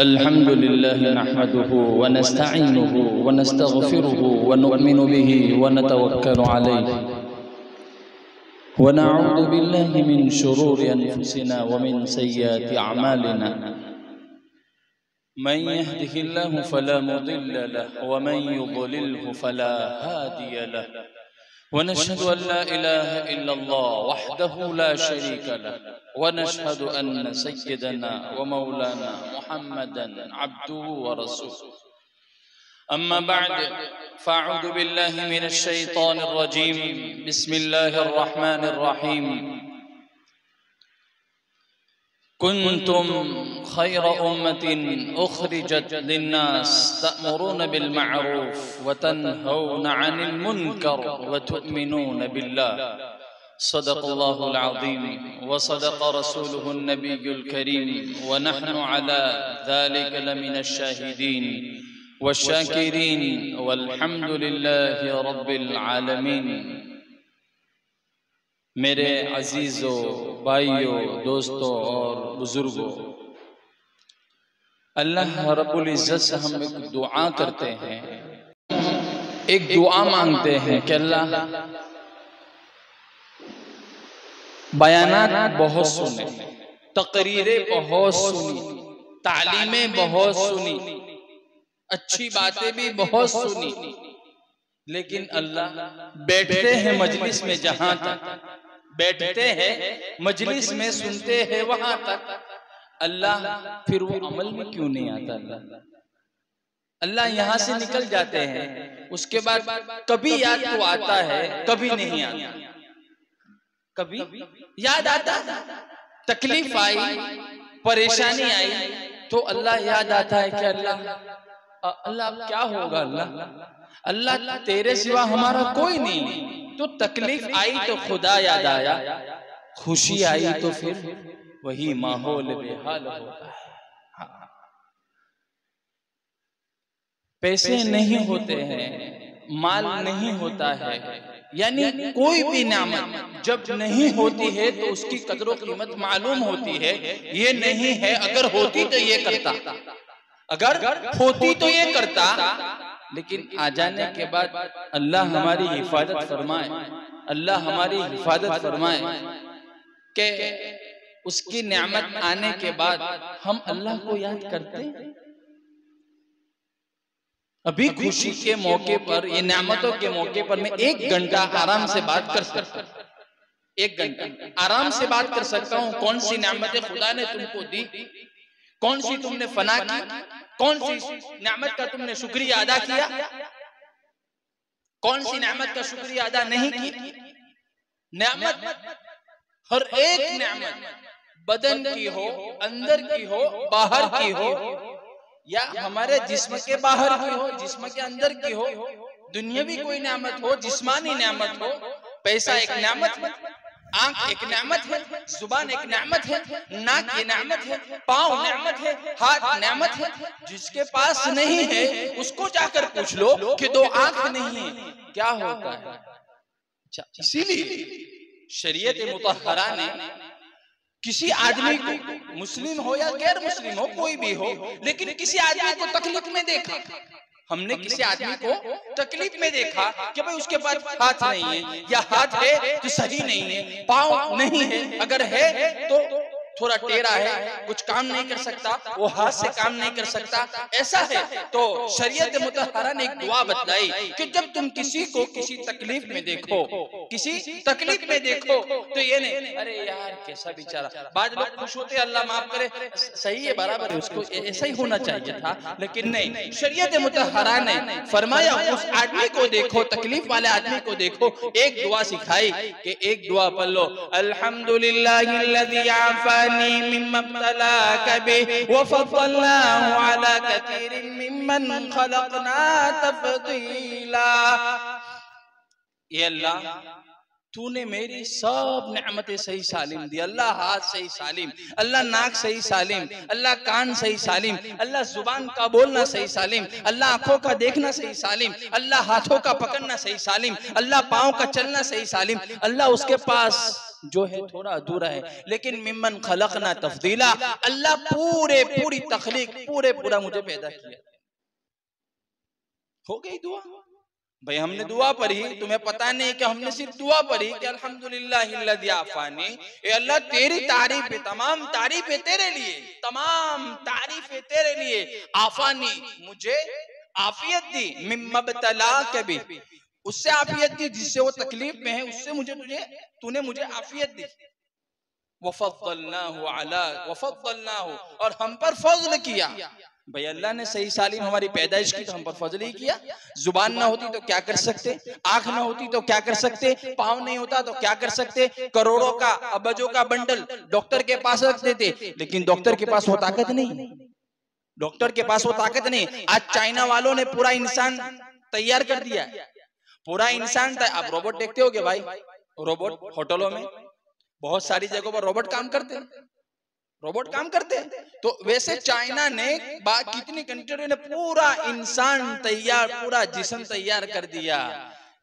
अल्हम्दुलिल्लाह नहमदुहु व नस्तईनुहु व नस्तगफिरुहु व नु'मिनु बिही व नतवक्कलु अलैहि व नऊज़ु बिल्लाहि मिन शुरूरि अनफुसिना व मिन सय्यिआति अअमालिना मन यहदिहिल्लाहु फला मुदिल्ल लहु व मन युद्लिलहु फला हादिय लहु व नशहदु अन ला इलाहा इल्लल्लाह वहदहु ला शरीका लहु व नशहदु अन्न सय्यदना व मौलाना मुहम्मदन अब्दुहु व रसूलुहु अम्मा बअद फ़अऊज़ु बिल्लाहि मिनश शैतानिर रजीम बिस्मिल्लाहिर रहमानिर रहीम कुन्तुम खैरा उम्मतिन उखरिजत लिन्नास तअमुरूना बिल मअरूफ व तन्हौना अनिल मुनकर व तु'मिनूना बिल्लाह सदक़ल्लाहुल अज़ीम व सदक़ रसूलुहुन नबियुल करीम व नहनु अला ज़ालिका लमिनश शाहिदीन वश्शाकिरीन वल्हम्दुलिल्लाहि रब्बिल आलमीन। मेरे अजीजों, भाइयों, दोस्तों और बुजुर्गों, अल्लाह रब्बुल इज्जत से हम एक दुआ करते हैं, एक दुआ मांगते हैं कि अल्लाह बयानात बहुत सुने, तकरीरें बहुत सुनी, तालीमें बहुत सुनी, अच्छी बातें भी बहुत सुनी, लेकिन अल्लाह बैठते हैं मजलिस में, जहां तक बैठते हैं मजलिस में, सुनते हैं वहां तक, अल्लाह फिर वो अमल में क्यों नहीं आता? अल्लाह यहाँ से निकल जाते हैं, उसके बाद कभी याद तो आता है, कभी नहीं आता। कभी याद आता, तकलीफ आई, परेशानी आई तो अल्लाह याद आता है कि अल्लाह क्या होगा, अल्लाह तेरे सिवा हमारा कोई नहीं। तो तकलीफ आई तो खुदा याद आया, खुशी आई तो फिर वही माहौल बेहाल होता है। पैसे नहीं होते हैं, माल नहीं होता है, यानी कोई भी नेमत जब नहीं होती है तो उसकी कदर कीमत मालूम होती है। ये नहीं है अगर होती तो ये करता, अगर होती तो ये करता, लेकिन आ जाने के बाद अल्लाह हमारी हिफाजत फरमाए, अल्लाह हमारी हिफाजत फरमाए कि उसकी नेमत आने के बाद हम अल्लाह को याद करते हैं। अभी खुशी के मौके पर, ये नेमतों के मौके पर मैं 1 घंटा आराम से बात कर सकता हूँ, 1 घंटा आराम से बात कर सकता हूँ। कौन सी नेमतें खुदा ने तुमको दी, कौन सी तुमने फना की, कौन सी नेमत का तुमने शुक्रिया अदा किया, कौन सी नेमत का शुक्रिया अदा नहीं की। नेमत, हर एक नेमत बदन की हो, अंदर की हो, बाहर की हो, या हमारे जिस्म के बाहर की हो, जिस्म के अंदर की हो, दुनियावी कोई नेमत हो, जिस्मानी नेमत हो, पैसा एक नेमत है, आंख एक नेमत है, जुबान एक नेमत है, नाक ये नेमत है, पाँव नेमत है, हाथ नेमत है। जिसके पास नहीं है उसको जाकर पूछ लो कि 2 आंख नहीं है क्या होता है। अच्छा, इसीलिए शरीयत मुतहरा ने किसी आदमी को, मुस्लिम हो या गैर मुस्लिम हो, कोई भी हो, लेकिन किसी आदमी को तकलीफ में देखा, हमने किसी आदमी को तकलीफ में देखा कि भाई उसके पास हाथ नहीं है, या हाथ है तो सही नहीं है, पाँव नहीं है, अगर है तो थोड़ा टेढ़ा है, कुछ काम नहीं कर सकता, वो हाथ से काम नहीं कर सकता, ऐसा है तो शरीयत मुतहरा ने एक दुआ बतलाई कि जब तुम किसी को किसी तकलीफ में देखो, किसी तकलीफ में देखो, तो ये नहीं अरे यार कैसा बेचारा, बाद लोग खुश होते अल्लाह माफ करे, सही है, बराबर है, उसको ऐसा ही होना चाहिए था, लेकिन नहीं, शरीयत मुतहरा ने फरमाया उस आदमी को देखो, तकलीफ वाले आदमी को देखो, एक दुआ सिखाई कि एक दुआ पढ़ लो, अल्हम्दुलिल्लाहिल्लज़ी आफा मिम्मा इब्तलाक बिही व फद्दलनाहु अला कसीरिन मिम्मन खलकना तफदीला। ये अल्लाह तूने मेरी सब नेमतें सही सालिम दी, अल्लाह हाथ सही सालिम, अल्लाह नाक सही सालिम, अल्लाह कान सही सालिम, अल्लाह जुबान का बोलना सही सालिम, अल्लाह आंखों का देखना सही सालिम, अल्लाह हाथों का पकड़ना सही सालिम, अल्लाह पाँव का चलना सही सालिम, अल्लाह उसके पास जो है थोड़ा अधूरा है, लेकिन मिम्मन खलकना तफदीला, अल्लाह पूरी तखलीक पूरा मुझे पैदा किया। हो गई दुआ भाई, हमने दुआ पढ़ी, तुम्हें पता नहीं कि हमने सिर्फ दुआ पढ़ी कि अल्हम्दुलिल्लाहिल्लज़ी आफ़ानी, ए अल्लाह तेरी तारीफ है, तमाम तारीफ है तेरे लिए, तमाम तारीफ है तेरे लिए। आफ़ानी, मुझे आफियत दी, मिम्मब्तला कभी, उससे आफियत दी जिससे वो तकलीफ में है, उससे तूने मुझे आफियत दी। वफ़द्दलनाहु अला वफ़द्दलनाहु, और हम पर फज़ल किया। भाई अल्लाह ने सही सालिम हमारी पैदाइश की तो हम पर फजल ही किया। जुबान ना होती तो क्या कर सकते, आंख ना होती तो क्या कर सकते, पाँव नहीं होता तो क्या कर सकते, करोड़ों का अबजों का बंडल डॉक्टर के पास रख देते, लेकिन डॉक्टर के पास वो ताकत नहीं, डॉक्टर के पास वो ताकत नहीं। आज चाइना वालों ने पूरा इंसान तैयार कर दिया, पूरा इंसान। आप रोबोट देखते होगे भाई, रोबोट होटलों में बहुत सारी जगहों पर रोबोट काम करते हैं, रोबोट काम करते हैं। तो वैसे चाइना ने कितनी कंट्री ने पूरा इंसान तैयार, पूरा जिस्म तैयार कर दिया,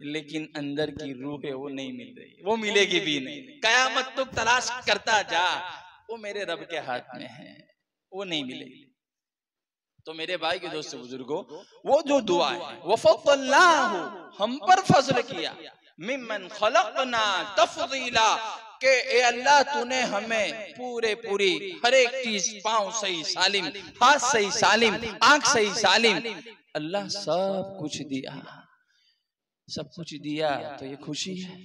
लेकिन अंदर की रूह है वो नहीं मिल रही, वो मिलेगी भी नहीं। कयामत तक तलाश करता जा, वो मेरे रब के हाथ में है, वो नहीं मिलेगी। तो मेरे भाई के दोस्त बुजुर्गों, वो जो दुआ है वफ़द्दलनाहु, हम पर फजल किया, मिम्मन खलकना तफदीला, के ए अल्लाह तूने हमें पूरी हर एक चीज, पाँव सही सालिम, हाथ सही सालिम, आंख सही सालिम, अल्लाह सब कुछ दिया, सब कुछ दिया। तो ये खुशी है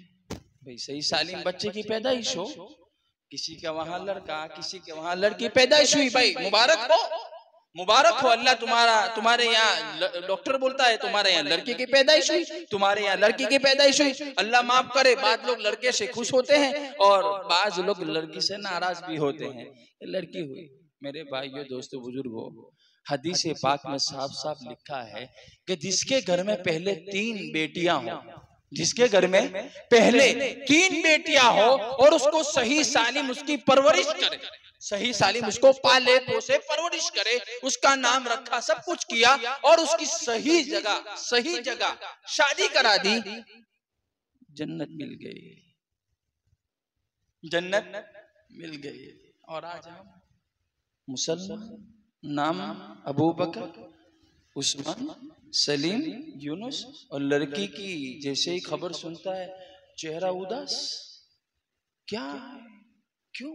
भाई, सही सालिम बच्चे की पैदाइश हो, किसी के वहां लड़का, किसी के वहां लड़की पैदाइश हुई, भाई मुबारक हो, मुबारक हो। अल्लाह तुम्हारे यहाँ डॉक्टर बोलता है तुम्हारे यहाँ लड़के की पैदाइश हुई, तुम्हारे यहाँ लड़की की पैदाइश हुई। अल्लाह माफ करे, बाद लोग लड़के से खुश होते हैं और बाज लोग लड़की से नाराज भी होते हैं, लड़की हुई। मेरे भाइयों दोस्तों बुजुर्गों, हदीस पाक में साफ साफ लिखा है कि जिसके घर में पहले 3 बेटियां हो, जिसके घर में पहले 3 बेटियां हो और उसको सही सालिम उसकी परवरिश करे, सही सालिम उसको पाले पोसे परवरिश करे, उसका नाम रखा, सब कुछ किया और उसकी सही जगह शादी करा दी, जन्नत मिल गई, जन्नत मिल गई। और आज हम मुसलमान, नाम अबू बकर, उस्मान, सलीम, यूनुस, और लड़की की जैसे ही खबर सुनता है चेहरा उदास, क्या क्यों,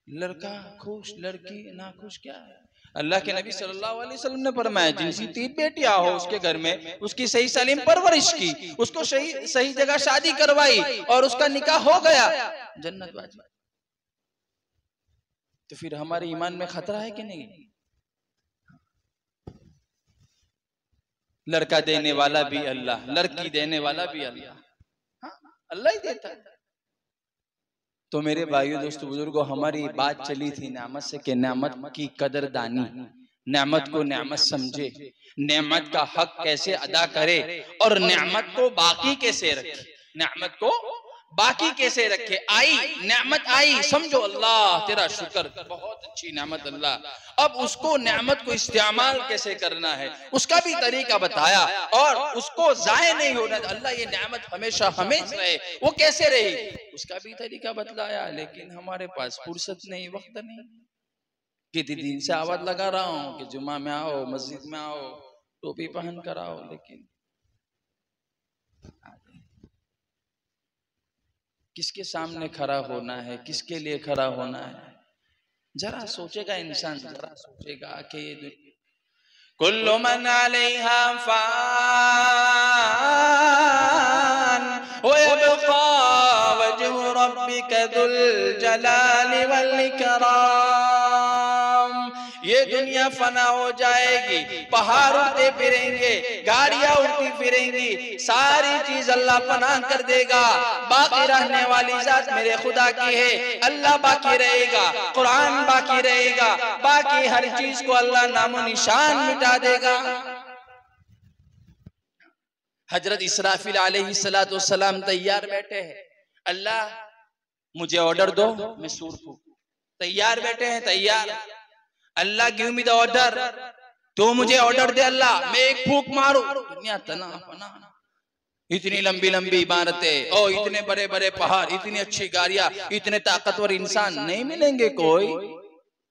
लड़का खुश लड़की ना खुश, क्या है? अल्लाह के नबी सल्लल्लाहु अलैहि वसल्लम ने फरमाया जिनकी 3 बेटियां हो उसके घर में उसकी सही सलीम परवरिश की, उसको सही जगह शादी करवाई और उसका निकाह हो गया, जन्नत बाजी। तो फिर हमारे ईमान में खतरा है कि नहीं? लड़का देने वाला भी अल्लाह, लड़की देने वाला भी अल्लाह, हाँ अल्लाह ही देता है। तो मेरे भाइयों दोस्तों बुजुर्गों, हमारी बात चली थी नेमत से कि नेमत की कदरदानी, नेमत को नेमत समझे, नेमत का हक कैसे अदा करे और नेमत को बाकी कैसे रखे, नेमत को बाकी कैसे रखे। आई नेमत आई, समझो अल्लाह तेरा शुक्र, बहुत अच्छी नेमत अल्लाह, अब उसको नेमत को इस्तेमाल कैसे करना है उसका भी तरीका बताया और उसको जाये नहीं होना, अल्लाह ये नेमत हमेशा हमेशा रहे, वो कैसे रही उसका भी तरीका बतलाया। लेकिन हमारे पास फुर्सत नहीं, वक्त नहीं, कितने दिन से आवाज लगा रहा हूँ कि जुमा में आओ, मस्जिद में आओ, टोपी पहन कर आओ, लेकिन किसके सामने खड़ा होना है, किसके लिए खड़ा होना है, जरा सोचेगा इंसान, जरा सोचेगा कि ये कुल्लु मन अलैहा फान व यबका वजहु रब्बिका दुल जलाली वल इकराम, ये दुनिया फना हो जाएगी, पहाड़ उड़ते फिरेंगे, गाड़ियां उड़ती फिरेंगी, सारी चीज अल्लाह फना कर देगा, बाकी रहने वाली जात मेरे खुदा की है, अल्लाह बाकी रहेगा, कुरान बाकी रहेगा, बाकी हर चीज को अल्लाह नामो निशान मिटा देगा। हजरत इसराफिल अलैहिस्सलाम तैयार बैठे हैं, अल्लाह मुझे ऑर्डर दो मैं सूर फूंकूं, तैयार बैठे हैं, तैयार, अल्लाह गिव मी द ऑर्डर, तो मुझे ऑर्डर दे अल्लाह, मैं एक फूंक मारूं, दुनिया तना फना, इतनी लंबी लंबी इमारतें और इतने बड़े बड़े पहाड़, इतनी अच्छी गाड़ियां, इतने ताकतवर इंसान नहीं मिलेंगे कोई।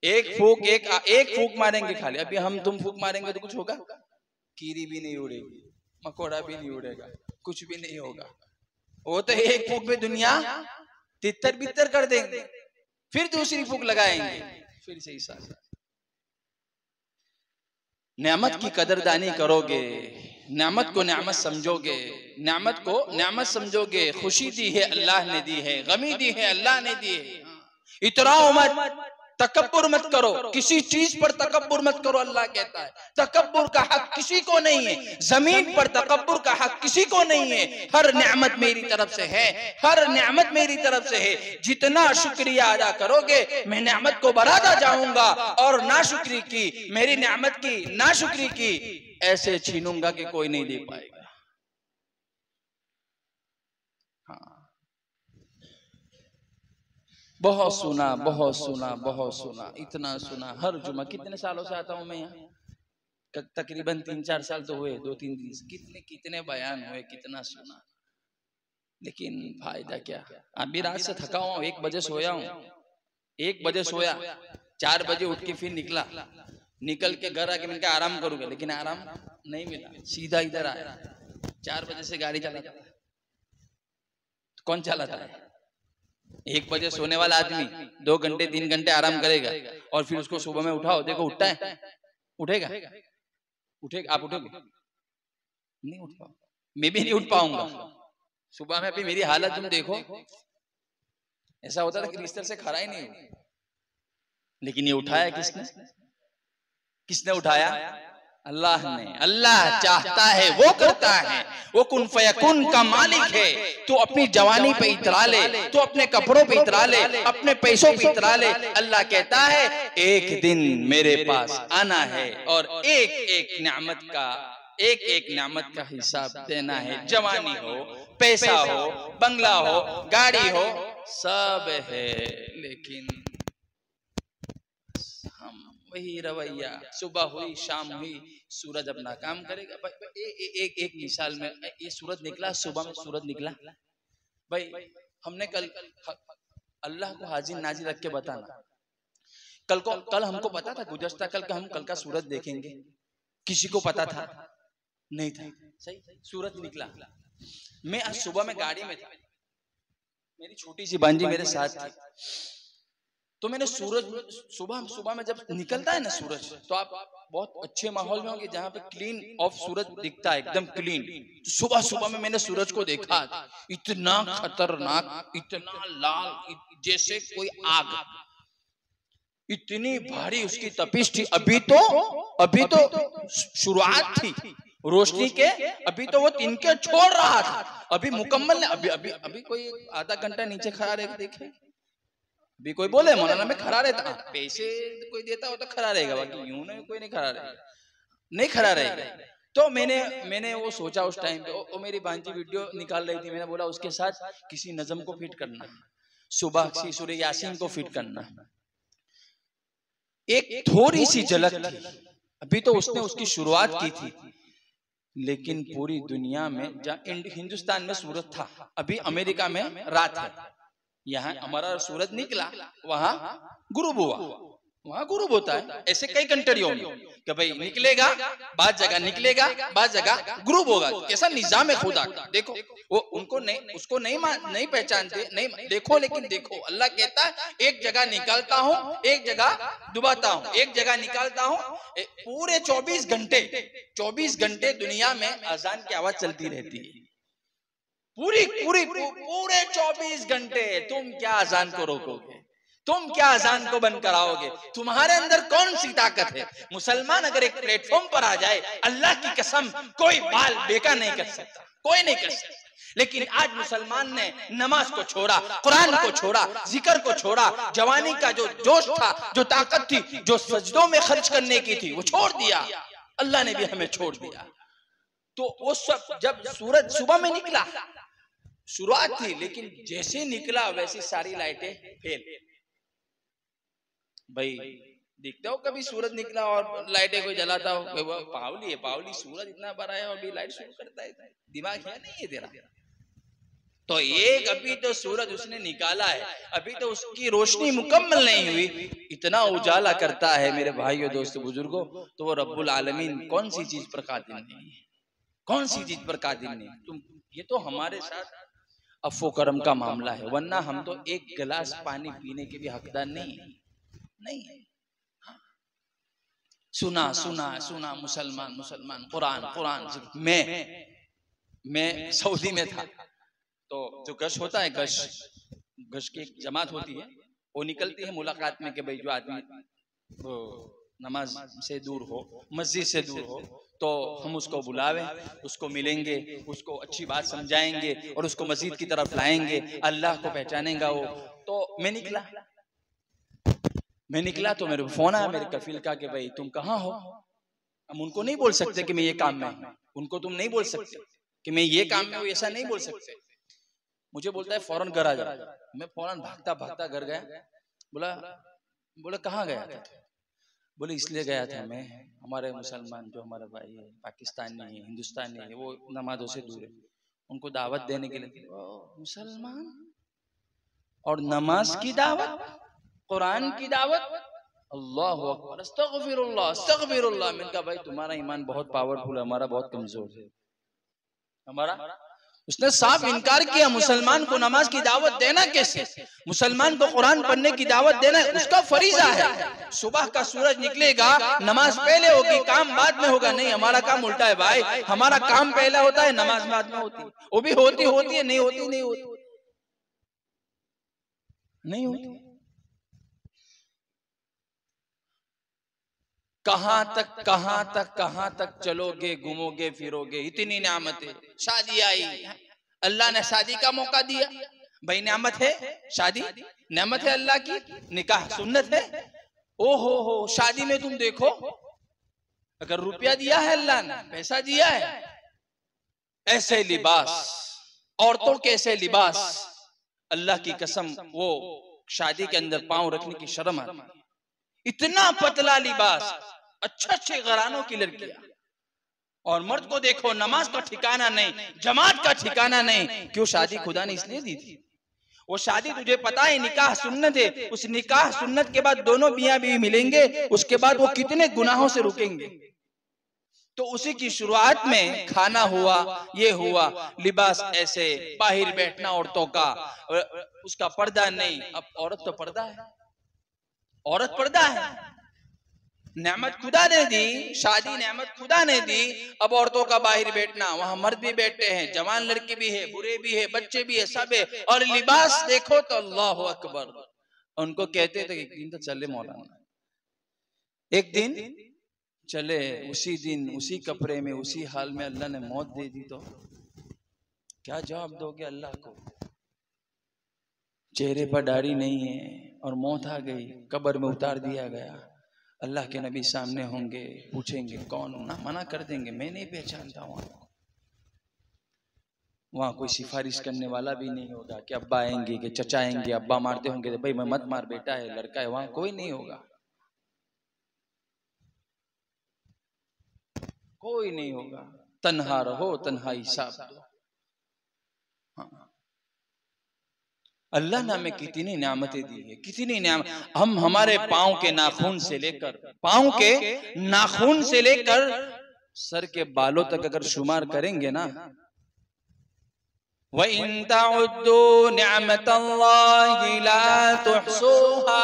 एक फूक मारेंगे खाली। अभी हम तुम फूक मारेंगे तो कुछ होगा? कीड़ी भी नहीं उड़ेगी, मकोड़ा भी नहीं उड़ेगा, कुछ भी नहीं होगा। वो तो एक फूक में दुनिया तितर बितर कर देंगे, फिर दूसरी फूक लगाएंगे, फिर से ही साथ। नेमत की कदरदानी करोगे, नेमत को नेमत समझोगे, नेमत को नेमत समझोगे। खुशी दी है अल्लाह ने दी है, गमी दी है अल्लाह ने दी है। इतराओ मत, तकब्बुर मत करो, किसी चीज पर तकब्बुर मत करो। अल्लाह कहता है तकब्बुर का हक किसी को नहीं है, जमीन पर तकब्बुर का हक किसी को नहीं है। हर नेमत मेरी तरफ से है, हर नेमत मेरी तरफ से है। जितना शुक्रिया अदा करोगे मैं नेमत को बढ़ाता जाऊंगा, और नाशुक्री की, मेरी नेमत की नाशुक्री की ऐसे छीनूंगा कि कोई नहीं दे पाएगा। बहुत सुना, बहुत सुना, बहुत सुना, इतना सुना। हर जुमा, कितने सालों से आता हूं मैं यहाँ, तकरीबन 3-4 साल तो हुए, 2-3 दिन, कितने बयान हुए, कितना सुना, लेकिन फायदा क्या। अभी रात से थका हुआ, 1 बजे सोया हूँ, 1 बजे सोया, 4 बजे उठ के फिर निकल के घर आके मैंने आराम करूंगा, लेकिन आराम नहीं मिला, सीधा इधर आया। 4 बजे से गाड़ी चलाता, कौन चलाता है? 1 बजे सोने वाला आदमी 2 घंटे 3 घंटे आराम करेगा, और फिर उसको सुबह में उठाओ, देखो उठता है? उठेगा? आप उठोगे? नहीं उठ पाओ, मैं भी नहीं उठ पाऊंगा सुबह में। अभी मेरी हालत तुम देखो, ऐसा होता था कि बिस्तर से खड़ा ही नहीं हो। लेकिन ये उठाया किसने उठाया? अल्लाह ने। अल्लाह चाहता है वो करता है, वो कुन फयकुन का मालिक है। तो अपनी जवानी पे इतरा ले, तो अपने कपड़ों पे इतरा ले, अपने पैसों पे इतरा ले। अल्लाह कहता है एक दिन मेरे पास आना है, और एक एक नेमत का हिसाब देना है। जवानी हो, पैसा हो, बंगला हो, गाड़ी हो, सब है, लेकिन हम वही रवैया। सुबह हुई, शाम हुई, सूरज अपना काम करेगा। एक मिसाल में, ये सूरज निकला, सुबह में सूरज निकला भाई, हमने कल अल्लाह को हाजिर नाजिर रख के बताना। कल हमको पता था, गुज़श्ता कल का हम कल का सूरज देखेंगे? किसी को पता था? नहीं था। सही, सूरज निकला। मैं आज सुबह में गाड़ी में था, मेरी छोटी सी भांजी मेरे साथ थी, तो मैंने सूरज सुबह में जब निकलता है ना सूरज, तो आप बहुत अच्छे माहौल में होंगे जहाँ पे क्लीन ऑफ सूरज दिखता है, एकदम क्लीन। तो सुबह में मैंने सूरज को देखा, इतना खतरनाक, इतना लाल, जैसे कोई आग, इतनी भारी उसकी तपिश थी। अभी तो शुरुआत थी रोशनी के, अभी तो वो तिनके छोड़ रहा था, अभी मुकम्मल अभी कोई आधा घंटा नीचे खड़ा रह देखे। भी कोई बोले मौलाना में खड़ा रहता, पैसे कोई देता हो तो खड़ा रहेगा, बाकी यूं नहीं, कोई नहीं खड़ा रहेगा। तो मैंने वो सोचा उस टाइम पे, वो मेरी भांजी वीडियो निकाल रही थी, मैंने बोला उसके साथ किसी नज़म को फिट करना, सुबह की सूरह यासीन को फिट करना। एक थोड़ी सी झलक थी, अभी तो उसने उसकी शुरुआत की थी, लेकिन पूरी दुनिया में, जहाँ हिंदुस्तान में सूरज था, अभी अमेरिका में रात है, यहाँ हमारा सूरज निकला, वहां गुरूब हुआ, वहां गुरूब होता है। ऐसे कई कंट्रियों में कि भाई निकलेगा, बाद जगह निकलेगा, बाद जगह गुरूब होगा। कैसा निजाम है खुदा का, देखो वो उसको नहीं पहचानते, नहीं देखो, लेकिन देखो अल्लाह कहता है एक जगह निकालता हूँ, एक जगह डुबाता हूँ, एक जगह निकालता हूँ। पूरे 24 घंटे दुनिया में अजान की आवाज चलती रहती है, पूरे 24 घंटे। तुम क्या अजान को रोकोगे? तुम क्या अजान को बंद कराओगे? तुम्हारे अंदर कौन सी ताकत है? मुसलमान अगर एक प्लेटफॉर्म पर आ जाए, अल्लाह की कसम कोई बाल बेका नहीं कर सकता, कोई नहीं कर सकता। लेकिन आज मुसलमान ने नमाज को छोड़ा, कुरान को छोड़ा, जिक्र को छोड़ा, जवानी का जो जोश था, जो ताकत थी, जो सजदों में खर्च करने की थी, वो छोड़ दिया। अल्लाह ने भी हमें छोड़ दिया। तो वो सब, जब सूरज सुबह में निकला, शुरुआत थी, लेकिन जैसे निकला वैसी सारी लाइटें फेल। भाई देखते हो कभी सूरज निकला और लाइटें कोई जलाता हो? पावली है, पावली, सूरज इतना बड़ा है और भी लाइट शुरू करता है, दिमाग है नहीं है तेरा? तो एक अभी तो सूरज उसने निकाला है, अभी तो उसकी रोशनी मुकम्मल नहीं हुई, इतना उजाला करता है मेरे भाइयों दोस्तों बुजुर्गों, तो वो रब्बुल आलमीन कौन सी चीज पर कादिर नहीं है? कौन सी चीज पर कादिर नहीं? तुम ये तो हमारे साथ अफ़ो करम का मामला है, वरना हम तो एक गिलास पानी पीने के भी हकदार नहीं है, नहीं है। सुना सुना सुना मुसलमान मुसलमान, कुरान कुरान। मैं सऊदी में था, तो जो गश होता है, गश की एक जमात होती है, वो निकलती है मुलाकात में कि भाई जो आदमी नमाज से दूर हो, मस्जिद से दूर हो, तो हम उसको बुलावे, उसको मिलेंगे, उसको अच्छी बात समझाएंगे और उसको मस्जिद की तरफ लाएंगे, अल्लाह को पहचानेगा वो। तो मैं निकला तो मेरे फोन आया मेरे कफील का कि भाई तुम कहाँ हो? हम उनको नहीं बोल सकते कि मैं ये काम में हूँ, उनको तुम नहीं बोल सकते कि मैं ये काम में हूँ, ऐसा नहीं बोल सकते। मुझे बोलता है फौरन घर आ जा। मैं फौरन भागता भागता घर गया। बोला कहाँ गया था? बोले इसलिए गया था मैं, हमारे मुसलमान जो हमारे भाई है, पाकिस्तानी है, हिंदुस्तानी है, वो नमाजों से दूर है, उनको दावत देने के लिए। मुसलमान और नमाज की दावत, कुरान की दावत, अल्लाहु अकबर, अस्तगफिरुल्लाह अस्तगफिरुल्लाह। मैंने कहा भाई तुम्हारा ईमान बहुत पावरफुल है, हमारा बहुत कमजोर है। हमारा, उसने साफ इनकार किया, मुसलमान को नमाज की दावत देना कैसे? मुसलमान को कुरान पढ़ने की दावत देना उसका फरीजा है। सुबह का सूरज निकलेगा, नमाज पहले होगी, काम बाद में होगा। नहीं, हमारा काम उल्टा है भाई, हमारा काम पहले होता है, नमाज बाद में होती है। वो भी होती है, नहीं होती नहीं होती। कहां तक चलोगे, घूमोगे फिरोगे? इतनी नेमतें, शादी आई, अल्लाह ने शादी का मौका दिया, भाई नेमत है शादी, नेमत है अल्लाह की, निकाह सुन्नत है। ओ हो, शादी में तुम देखो, अगर रुपया दिया है अल्लाह ने, पैसा दिया है, ऐसे लिबास, औरतों के ऐसे लिबास, अल्लाह की कसम वो शादी के अंदर पांव रखने की शर्म आती। इतना पतला लिबास, अच्छे घरानों की लड़कियां, और मर्द को देखो, नमाज का ठिकाना नहीं, जमात का ठिकाना नहीं। क्यों? शादी खुदा ने इसलिए दी थी। वो शादी तुझे पता है निकाह सुन्नत है, उस निकाह सुन्नत के बाद दोनों मियां बीवी मिलेंगे, उसके बाद वो कितने गुनाहों से रुकेंगे। तो उसी की शुरुआत में खाना हुआ, ये हुआ, लिबास ऐसे, बाहर बैठना औरतों का, उसका पर्दा नहीं। अब औरत तो पर्दा है, औरत पर्दा है, नेमत खुदा ने दी, शादी नेमत खुदा ने दी। अब औरतों का बाहर बैठना, वहां मर्द भी बैठे हैं, जवान लड़के भी है, बुरे भी है, बच्चे भी है, सब है, और लिबास देखो तो अल्लाह अकबर। उनको कहते थे एक दिन तो चले मौलाना, एक दिन चले, उसी दिन उसी कपड़े में उसी हाल में अल्लाह ने मौत दे दी तो क्या जवाब दोगे अल्लाह को? चेहरे पर दाढ़ी नहीं है और मौत आ गई, कब्र में उतार दिया गया। अल्लाह के नबी सामने होंगे, पूछेंगे कौन? ना मना कर देंगे, मैं नहीं पहचानता हूं आपको। वहां कोई सिफारिश करने वाला भी नहीं होगा कि अब्बा आएंगे, कि चचा आएंगे, अब्बा मारते होंगे, भाई मैं मत मार, बेटा है, लड़का है, वहां कोई नहीं होगा, कोई नहीं होगा। तन्हा रहो, तन्हाई हिसाब दो। हाँ, अल्लाह ने हमें कितनी नेमतें दी है, कितनी नेमत। हम हमारे पाँव के नाखून से लेकर, पाँव के नाखून से लेकर सर के बालों तक अगर शुमार करेंगे ना, व इन तउद्दू निअमतल्लाहि ला तुहसूहा,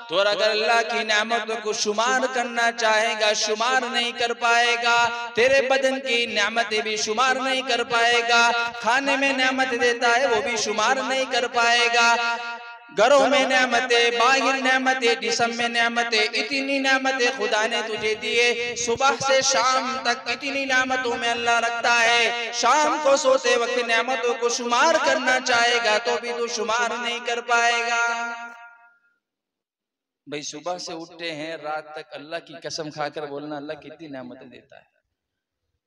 तो अगर अल्लाह की नेमतों को शुमार करना चाहेगा, शुमार नहीं कर पाएगा। तेरे बदन की नेमतें भी शुमार नहीं कर पाएगा, खाने में नेमत देता है वो भी शुमार नहीं कर पाएगा, घरों में नेमतें, बाहर नेमतें, जिस्म में नेमतें, इतनी नेमतें खुदा ने तुझे दिए। सुबह से शाम तक इतनी नेमतों में अल्लाह रखता है। शाम को सोते वक्त नेमतों को शुमार करना चाहेगा तो भी तू शुमार नहीं कर पाएगा। भाई सुबह से उठते हैं रात तक, अल्लाह की कसम खाकर बोलना, अल्लाह कितनी नेमतें देता है,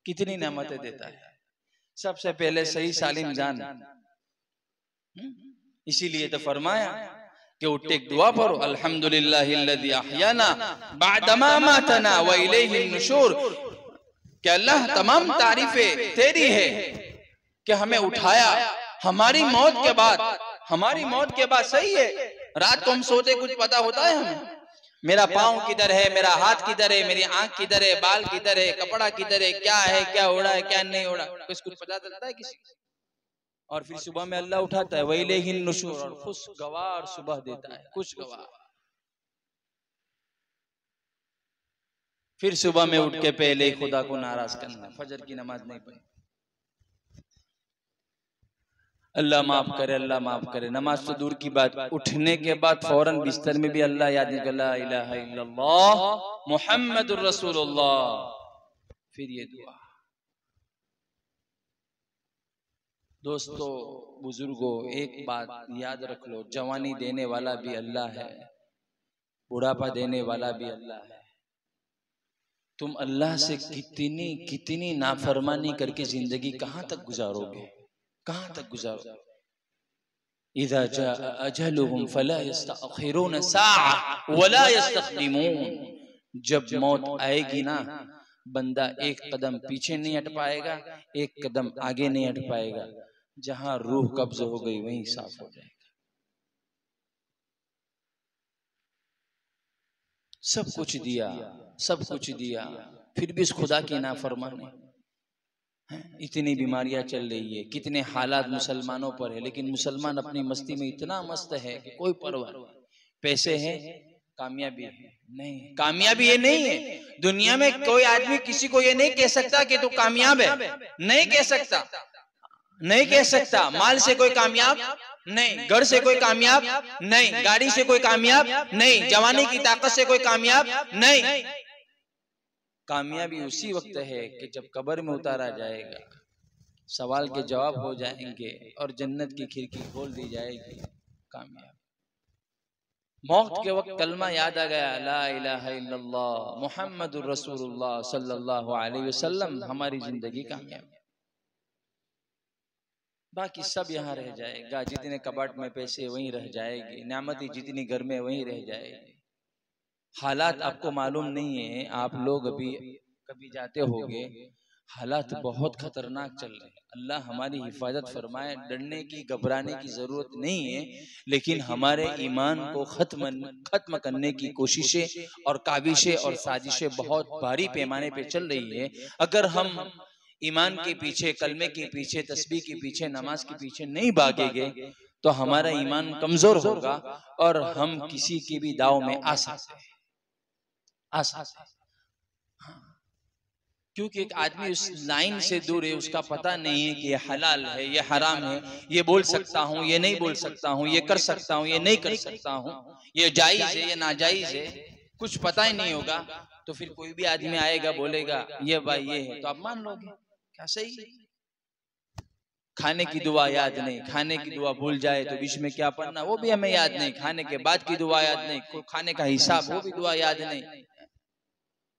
कितनी नेमतें देता है। सबसे पहले सही सालिम जान, इसीलिए तो फरमाया कि उठ एक दुआ पढ़ो, अल्हम्दुलिल्लाहिल्लज़ी अहयाना बअदमा मातना व इलैहिन नुशूर, कि अल्लाह तमाम तारीफें तेरी है कि हमें उठाया हमारी मौत के बाद। हमारी मौत के बाद सही है, रात को हम सोते कुछ पता होता है हमें? मेरा पाँव किधर है, मेरा हाथ किधर है, मेरी आंख किधर है, बाल किधर है, कपड़ा किधर है, क्या है, क्या उड़ा है, क्या नहीं उड़ा, कुछ पता चलता है किसी? और फिर सुबह में अल्लाह उठाता है, वइलैहिन नुशूर, और खुशगवार सुबह देता है, खुशगवार। फिर सुबह में उठ के पहले खुदा को नाराज करना, फजर की नमाज नहीं पढ़ी, अल्लाह माफ करे, अल्लाह माफ करे। नमाज तो दूर की बात, उठने के बाद फौरन बिस्तर में भी अल्लाह याद नहीं, ला इलाहा इल्लल्लाह मुहम्मदुर रसूलुल्लाह। फिर ये दुआ। दोस्तों बुजुर्गों, एक बात याद रख लो, जवानी देने वाला भी अल्लाह है, बुढ़ापा देने वाला भी अल्लाह है। तुम अल्लाह से कितनी कितनी नाफरमानी करके जिंदगी कहां तक गुजारोगे, कहां तक गुजारोगे? इज़ा जाअ अजलुहुम फला यस्तअखिरून साअ वला यस्तक़दिमून। जब मौत आएगी ना, बंदा एक कदम पीछे नहीं हट पाएगा, एक कदम आगे नहीं हट पाएगा। जहां रूह कब्ज हो गई वहीं साफ हो जाएगा। सब कुछ दिया, सब कुछ दिया, फिर भी इस खुदा की नाफरमानी। इतनी बीमारियां चल रही है, कितने हालात मुसलमानों पर है, लेकिन मुसलमान अपनी मस्ती में इतना मस्त है कि कोई परवाह नहीं। पैसे हैं, कामयाबी है नहीं, कामयाबी ये नहीं है। दुनिया में कोई आदमी किसी को ये नहीं कह सकता कि तू कामयाब है, नहीं कह सकता, नहीं कह सकता। माल से कोई कामयाब नहीं, घर से कोई कामयाब नहीं, गाड़ी से कोई कामयाब नहीं, जवानी की ताकत से कोई कामयाब नहीं। कामयाबी उसी वक्त है कि जब कब्र में उतारा जाएगा, सवाल के जवाब हो जाएंगे और जन्नत की खिड़की खोल दी जाएगी। कामयाब। मौत के वक्त कलमा याद आ गया, ला इलाहा इल्लल्लाह मुहम्मदुर रसूलुल्लाह सल्लल्लाहु अलैहि वसल्लम, हमारी जिंदगी कामयाब। बाकी सब यहाँ रह जाएगा, जितने कबाट में पैसे वहीं रह जाएगी, नेमतें जितनी घर में वहीं रह जाएगी। हालात आपको मालूम नहीं है, आप लोग अभी कभी जाते होंगे, हालात बहुत खतरनाक चल रहे हैं। अल्लाह हमारी हिफाजत फरमाए, डरने की घबराने की जरूरत नहीं है, लेकिन हमारे ईमान को खत्म करने की कोशिशें और काविशें और साजिशें बहुत भारी पैमाने पे चल रही है। अगर हम ईमान के पीछे, कलमे के पीछे, तस्बीह के पीछे, नमाज के पीछे नहीं भागेंगे तो हमारा ईमान कमजोर होगा और हम किसी के भी दाव में आ सकते हैं, आ सकते हैं। क्योंकि एक आदमी उस लाइन से दूर है, उसका पता नहीं है कि ये हलाल है, ये हराम है, ये बोल सकता हूँ, ये नहीं बोल सकता हूँ, ये कर सकता हूँ, ये नहीं कर सकता हूँ, ये जायज है, ये नाजायज है, कुछ पता ही नहीं होगा। तो फिर कोई भी आदमी आएगा बोलेगा ये भाई ये है, तो आप मान लोगे क्या सही है? खाने की दुआ याद नहीं, खाने की दुआ भूल जाए तो बीच में क्या पढ़ना वो भी हमें याद नहीं, खाने के बाद की दुआ याद नहीं, खाने का हिसाब वो भी दुआ याद नहीं,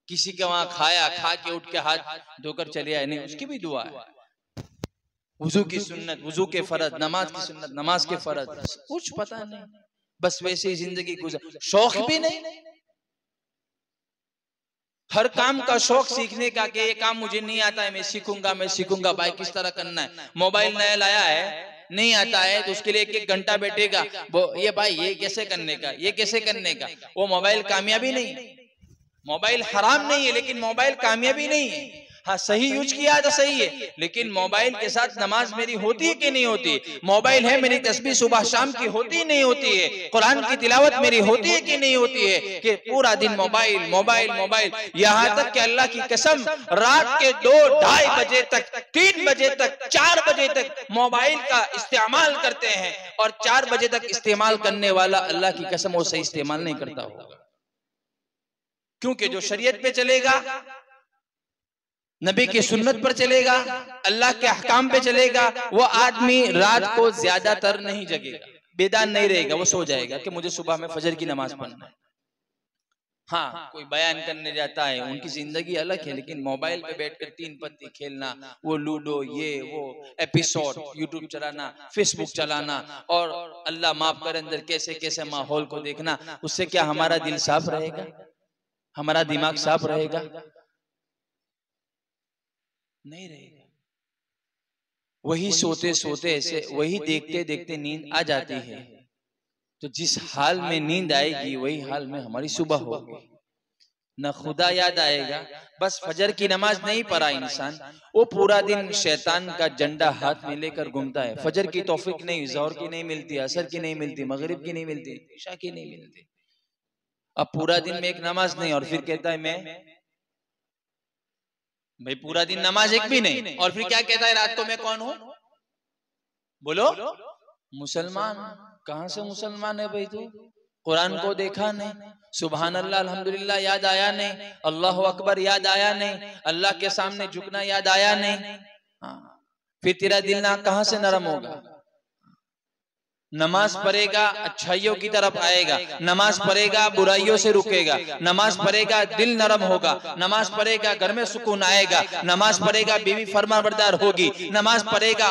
किसी के वहां खाया, खा के उठ के हाथ धोकर चले आए, नहीं उसकी भी दुआ है। वुजू की सुन्नत, वुजू के फर्ज, नमाज की सुन्नत, नमाज के फर्ज, कुछ पता नहीं, बस वैसे ही जिंदगी गुजर। शौक भी नहीं, हर काम का शौक सीखने का कि ये काम मुझे नहीं आता है, मैं सीखूंगा, मैं सीखूंगा। भाई किस तरह करना है? मोबाइल नया लाया है, नहीं आता है तो उसके लिए एक घंटा बैठेगा, वो ये भाई ये कैसे करने का, ये कैसे करने का। वो मोबाइल कामयाबी नहीं है, मोबाइल हराम नहीं है, लेकिन मोबाइल कामयाबी नहीं है। हाँ सही यूज किया तो सही है, लेकिन मोबाइल के साथ नमाज मेरी होती है कि नहीं होती? मोबाइल है, मेरी तस्बीह सुबह शाम की होती नहीं होती है? कुरान की तिलावत मेरी होती है कि नहीं होती है? कि पूरा दिन मोबाइल मोबाइल मोबाइल, यहाँ तक कि अल्लाह की कसम रात के 2-2:30 बजे तक, 3 बजे तक, 4 बजे तक मोबाइल का इस्तेमाल करते हैं, और 4 बजे तक इस्तेमाल करने वाला अल्लाह की कसम वो सही इस्तेमाल नहीं करता होगा। क्योंकि जो शरीयत पे चलेगा, नबी की सुन्नत पर चलेगा, अल्लाह के अहकाम पे चलेगा, वो आदमी रात को ज्यादातर नहीं जगेगा, बेदान नहीं रहेगा, वो सो जाएगा कि मुझे सुबह में फजर की नमाज पढ़ना है। हाँ, कोई बयान करने जाता है, उनकी जिंदगी अलग है, लेकिन मोबाइल पे बैठकर 3 पत्ती खेलना, वो लूडो, ये वो एपिसोड, यूट्यूब चलाना, फेसबुक चलाना, और अल्लाह माफ करे अंदर कैसे कैसे माहौल को देखना, उससे क्या हमारा दिल साफ रहेगा? हमारा दिमाग साफ रहेगा? नहीं रहेगा। वही सोते सोते ऐसे, वही देखते देखते नींद आ जाती है। तो जिस हाल में नींद आएगी वही हाल में हमारी सुबह होगी। न खुदा याद आएगा, बस फजर की नमाज नहीं पढ़ा इंसान, वो पूरा दिन शैतान का झंडा हाथ में लेकर घूमता है। फजर की तौफीक नहीं, ज़ोहर की नहीं मिलती, असर की नहीं मिलती, मगरिब की नहीं मिलती, इशा की नहीं मिलती। अब पूरा दिन में एक नमाज नहीं, और फिर कहता है मैं, भाई पूरा दिन नमाज एक भी नहीं, और फिर क्या कहता है रात को मैं कौन हूं? बोलो, मुसलमान। कहां से मुसलमान है भाई तू? कुरान को देखा नहीं, सुभान अल्लाह अल्हम्दुलिल्लाह याद आया नहीं, अल्लाह अकबर याद आया नहीं, अल्लाह के सामने झुकना याद आया नहीं, फिर तेरा दिल ना कहां से नरम होगा? नमाज पढ़ेगा अच्छाइयों की तरफ आएगा, नमाज पढ़ेगा बुराइयों से रुकेगा, नमाज पढ़ेगा दिल नरम होगा, नमाज पढ़ेगा घर में सुकून आएगा, नमाज पढ़ेगा बीवी फरमाबरदार होगी, नमाज पढ़ेगा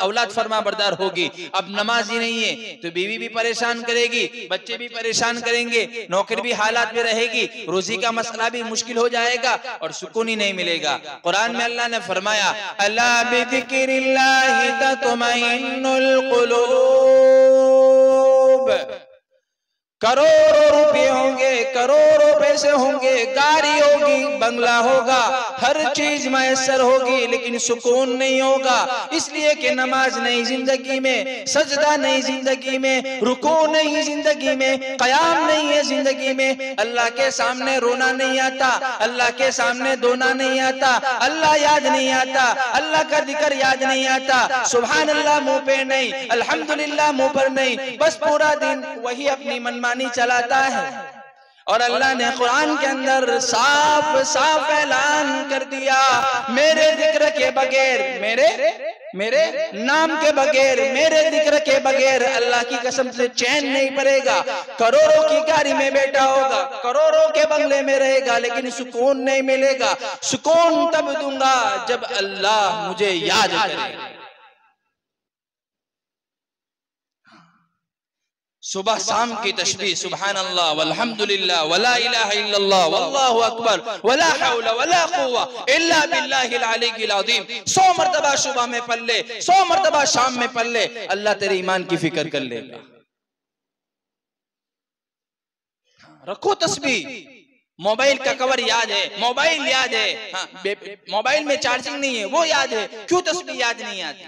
औलाद फरमाबरदार होगी। अब नमाज ही नहीं है तो बीवी भी परेशान करेगी, बच्चे भी परेशान करेंगे, नौकरी भी हालात में रहेगी, रोजी का मसला भी मुश्किल हो जाएगा और सुकून ही नहीं मिलेगा। कुरान में अल्लाह ने फरमाया, अला बिज़िक्रिल्लाहि तत्मइन्नुल कुलूब। करोड़ों रुपए होंगे, करोड़ों पैसे होंगे, गाड़ी होगी, बंगला होगा, हर चीज मैसर होगी, लेकिन सुकून नहीं होगा। इसलिए कि नमाज नहीं जिंदगी में, सजदा नहीं जिंदगी में, रुकू नहीं जिंदगी में, कयाम नहीं है जिंदगी में, अल्लाह के सामने रोना नहीं आता, अल्लाह के सामने दोना नहीं आता, अल्लाह याद नहीं आता, अल्लाह का जिक्र याद नहीं आता, सुभान अल्लाह मुंह पे नहीं, अल्हम्दुलिल्लाह मुंह पर नहीं, बस पूरा दिन वही अपनी मनमानी चलाता है। और अल्लाह ने कुरान के अंदर साफ साफ ऐलान कर दिया, मेरे जिक्र के बगैर, मेरे नाम के बगैर, मेरे जिक्र के बगैर अल्लाह की कसम से चैन नहीं पड़ेगा। करोड़ों की गाड़ी में बैठा होगा, करोड़ों के बंगले में रहेगा, लेकिन सुकून नहीं मिलेगा। सुकून तब दूंगा जब अल्लाह मुझे याद करेगा। सुबह शाम की तस्बीह, सुभान अल्लाह वल्हम्दुलिल्लाह वला इलाहा इल्लल्लाह वल्लाहु अकबर वला हौला वला कुव्वा इल्ला बिल्लाहिल अलीय्यिल अज़ीम 100 मर्तबा सुबह में पढ़ ले, 100 मर्तबा शाम में पढ़ ले, अल्लाह तेरे ईमान की फिक्र कर लेगा। रखो तस्बीह। मोबाइल का कवर याद है, मोबाइल याद है, हाँ, मोबाइल में चार्जिंग नहीं है वो याद है, क्यों तस्बीह याद नहीं आती?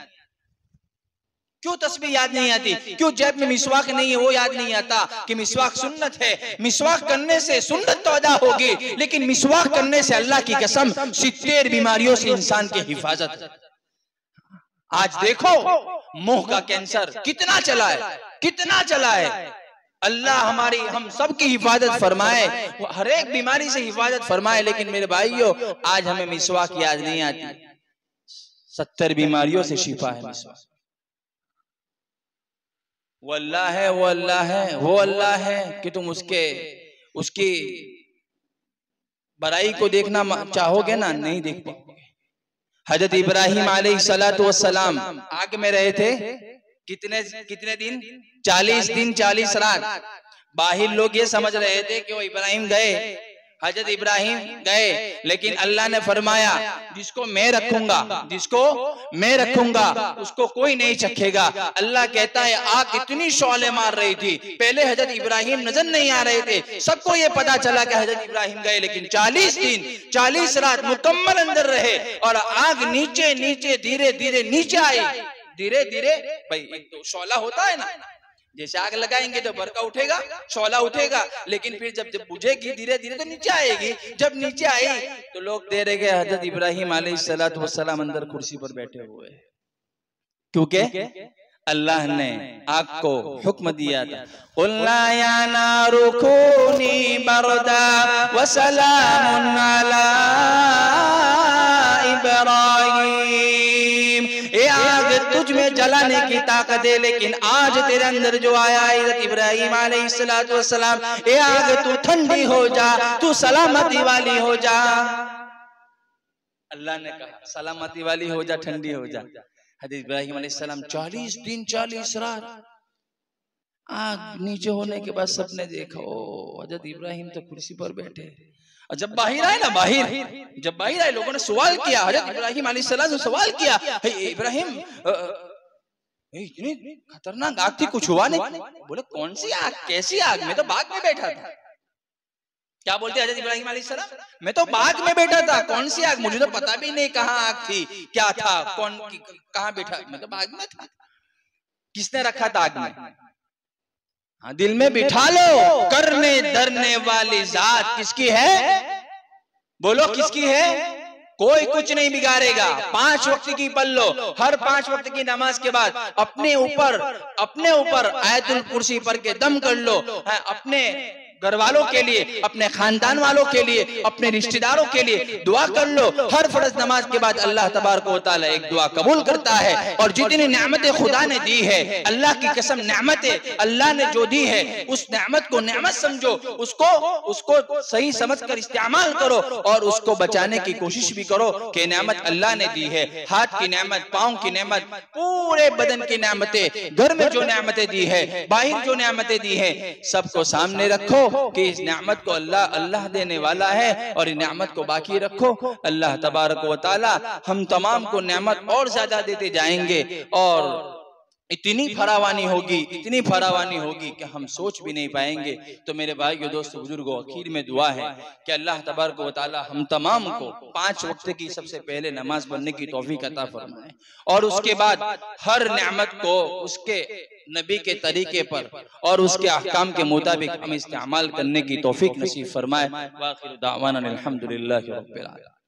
क्यों तस्बीह याद नहीं आती? क्यों जेब में मिसवाक नहीं है वो याद नहीं आता कि मिसवाक सुन्नत है? मिसवाक करने से सुन्नत तो अदा होगी, लेकिन मिसवाक करने से अल्लाह की कसम 70 बीमारियों से इंसान की हिफाजत। आज देखो मुंह का कैंसर कितना चला है, कितना चला है। अल्लाह हमारी हम सब की हिफाजत फरमाए, हर एक बीमारी से हिफाजत फरमाए। लेकिन मेरे भाइयों आज हमें मिसवाक याद नहीं आती। 70 बीमारियों से शिफा है मिसवाक। वो अल्लाह है, वो अल्लाह है, वो अल्लाह है कि तुम उसकी बड़ाई को देखना चाहोगे ना, नहीं देख पाओगे। हजरत इब्राहिम अलैहिस्सलातु वस्सलाम आग में रहे थे कितने दिन? 40 दिन 40 रात। बाहिर लोग ये समझ रहे थे कि वो इब्राहिम गए, हजरत इब्राहिम गए, लेकिन अल्लाह ने फरमाया जिसको मैं रखूंगा, जिसको मैं रखूंगा उसको कोई नहीं चखेगा। अल्लाह कहता है आग इतनी शौले मार रही थी, पहले हजरत इब्राहिम नजर नहीं आ रहे थे, सबको ये पता चला कि हजरत इब्राहिम गए, लेकिन 40 दिन 40 रात मुकम्मल अंदर रहे और आग नीचे नीचे धीरे धीरे नीचे आई, धीरे धीरे। भाई एक तो शौला होता है ना, जैसे आग लगाएंगे तो भड़का उठेगा, शौला उठेगा, लेकिन फिर जब बुझेगी धीरे धीरे तो नीचे आएगी। जब नीचे आई तो लोग दे रहे गए हजरत इब्राहिम अलैहिस्सलातु वस्सलाम अंदर कुर्सी पर बैठे हुए, क्योंकि अल्लाह ने आग को हुक्म दिया था, कुल्ना या नारु कूनी बरदा व सलामुन अला इब्राहिम, ए आग तुझ में तुम्हें जलाने की ताकत है, लेकिन आज तेरे अंदर जो आया हज़रत इब्राहिम अलैहिस्सलातु वस्सलाम, ए आग तू ठंडी हो जा, तू सलामती वाली हो जा। अल्लाह ने कहा सलामती वाली हो जा, ठंडी हो जा। हज़रत इब्राहिम अलैहिस्सलाम 40 दिन 40 रात आग नीचे होने के बाद सबने देखा, ओ हज़रत इब्राहिम तो कुर्सी पर बैठे। और जब बाहर आए ना, जब बाहर आए लोगों ने सवाल किया, हज़रत इब्राहिम अलैहिस्सलाम ने सवाल किया, इब्राहिम इतनी खतरनाक आग थी, कुछ हुआ नहीं? बोले कौन सी आग, कैसी आग? मैं तो बाग में बैठा था। क्या बोलते हज़रत इब्राहिम अलैहिस्सलाम? मैं तो बाग में बैठा था, कौन सी आग? मुझे तो पता भी नहीं कहाँ आग थी, क्या था, कौन कहाँ बैठा, मैं तो बाग में था। किसने रखा था आग में? हाँ, दिल में बिठा लो, करने डरने वाली जात किसकी है? बोलो किसकी है? कोई कुछ नहीं बिगाड़ेगा। 5 वक्त की पढ़ लो, हर 5 वक्त की नमाज के बाद अपने ऊपर आयतुल कुर्सी पढ़ के दम कर लो। अपने घर वालों के लिए, अपने खानदान वालों के लिए, अपने रिश्तेदारों के लिए दुआ कर लो। हर फर्ज नमाज के बाद अल्लाह तबारक व तआला एक दुआ कबूल करता है। और जितनी नेमतें खुदा ने दी है, अल्लाह की कसम नेमतें अल्लाह ने जो दी है, उस नेमत को नेमत समझो, उसको सही समझकर इस्तेमाल करो और उसको बचाने की कोशिश भी करो कि नेमत अल्लाह ने दी है। हाथ की नेमत, पाँव की नेमत, पूरे बदन की नेमतें, घर में जो नेमतें दी है, बाहर जो नेमतें दी है, सबको सामने रखो कि इस नेमत को अल्लाह देने वाला है और इस नेमत को बाकी रखो। अल्लाह तबारक व तआला हम तमाम को नेमत और ज्यादा देते जाएंगे और इतनी फरावानी होगी कि हम सोच भी नहीं पाएंगे। तो मेरे भाइयों, दोस्तों, बुजुर्गों, आखिर में दुआ है कि अल्लाह तबारक व तआला हम तमाम को 5 वक्त की सबसे पहले नमाज पढ़ने की तौफीक अता फरमाए और उसके बाद हर नेमत को उसके नबी के तरीके पर और उसके अहकाम के मुताबिक हम इस्तेमाल करने की तौफीक नसीब फरमाए। वाखिर दावाना अल्हम्दुलिल्लाहि रब्बिल आलमीन।